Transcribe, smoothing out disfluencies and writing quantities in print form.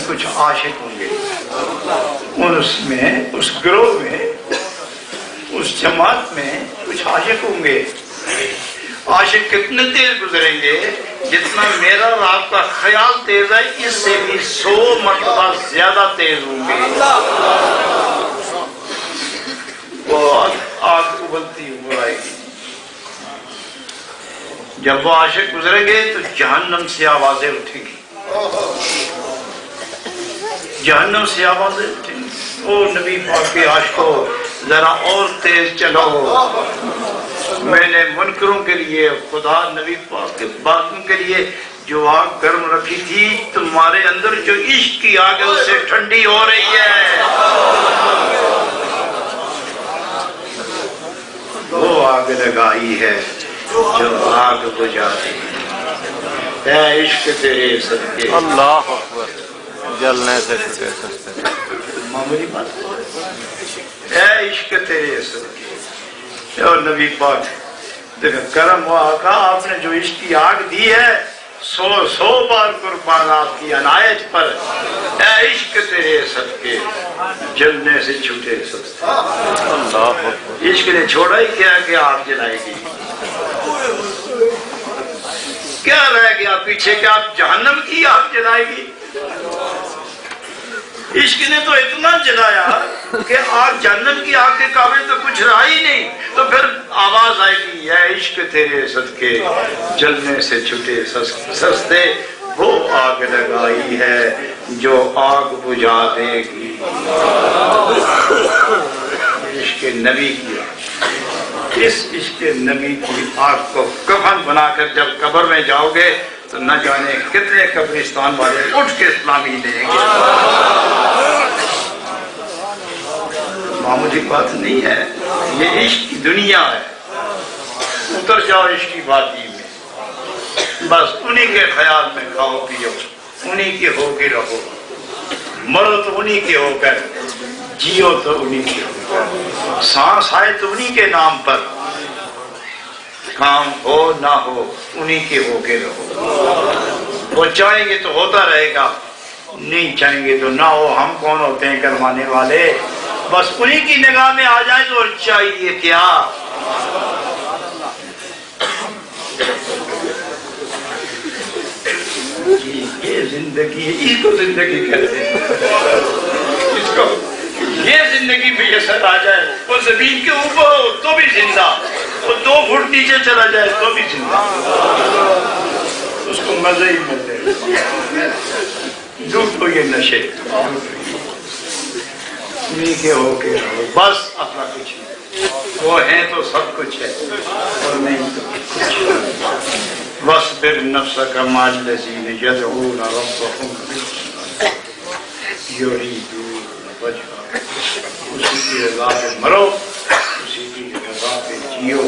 کچھ عاشق ہوں گے، اس میں، اس گروہ میں، اس جماعت میں کچھ عاشق ہوں گے۔ عاشق کتنے تیز گزریں گے؟ جتنا میرا اور آپ کا خیال تیز ہے اس سے بھی 100 مرتبہ زیادہ تیز ہوں گے۔ وہ آگ ابلتی اوپر آئے گی۔ جب وہ عاشق گزریں گے تو جہنم سے آوازیں اٹھیں گی، جہنم سے آوازیں اٹھیں گی، او نبی پاک کے عاشقوں ذرا اور تیز چلو۔ میں نے منکروں کے لیے، خدا نبی پاک کے باغیوں کے لیے جو آگ گرم رکھی تھی، تمہارے اندر جو عشق کی آگ ہے اس سے ٹھنڈی ہو رہی ہے۔ وہ آگ لگائی ہے جو آگ بجھاتی ہے۔ اے عشق تیرے صدقے، اللہ اکبر، جلنے سے چھٹے سستے، معمولی بات، اے عشق تیرے صدقے۔ اور نبی پاک دیکھیں کرم ہوا آقا، آپ نے جو عشق کی آگ دی ہے 100 بار قربان آپ کی عنایت پر۔ اے عشق تیرے صدقے، جلنے سے چھوٹے سستے۔ اللہ اکبر، عشق نے چھوڑا ہی کیا کہ آگ جلائے گی؟ کیا رہ گیا پیچھے کہ آپ جہنم کی آگ جلائے گی؟ عشق نے تو اتنا جلایا کہ آگ جہنم کی آگ کے قابل تو کچھ رہا ہی نہیں۔ تو پھر آواز آئے گی، اے عشق تیرے صدقے، جلنے سے چھٹے سستے۔ وہ آگ لگائی ہے جو آگ بجھا دے گی۔ عشق نبی کی آگ، اس عشق نبی کی آگ کو کفن بنا کر جب قبر میں جاؤ گے تو نہ جانے کتنے قبرستان والے اٹھ کے اسلامی دیں گے۔ معمولی بات نہیں ہے، یہ عشق کی دنیا ہے۔ اتر جاؤ عشق کی وادی میں، بس انہی کے خیال میں کھاؤ پیو، انہی کے ہو کے رہو، مرو تو انہی کے ہو کر، جیو تو انہی کے ہو کر، سانس آئے تو انہی کے نام پر، کام ہو نہ ہو انہی کے ہو کے رہو۔ وہ چاہیں گے تو ہوتا رہے گا، نہیں چاہیں گے تو نہ ہو۔ ہم کون ہوتے ہیں کروانے والے؟ بس انہی کی نگاہ میں آ جائیں تو چاہیے کیا؟ یہ زندگی ہے، اس کو زندگی کہتے ہیں، اس کو یہ زندگی میں یہ سر آ جائے، وہ زمین کے اوپر ہو تو بھی زندہ، وہ 2 فٹ نیچے چلا جائے تو بھی زندہ، اس کو مزے ہی ملتے۔ جھوٹ ہو یہ نشے، انہی کے ہو کے رہو، بس اپنا کچھ نہیں۔ وہ ہیں تو سب کچھ ہے، اور نہیں تو کچھ نہیں۔ وَاصْبِرْ نَفْسَكَ مَعَ الَّذِينَ يَدْعُونَ رَبَّهُمْ يُرِيدُونَ وَجْهَهُ، اسی کی رضا پہ مرو، اسی کی رضا پہ جیو۔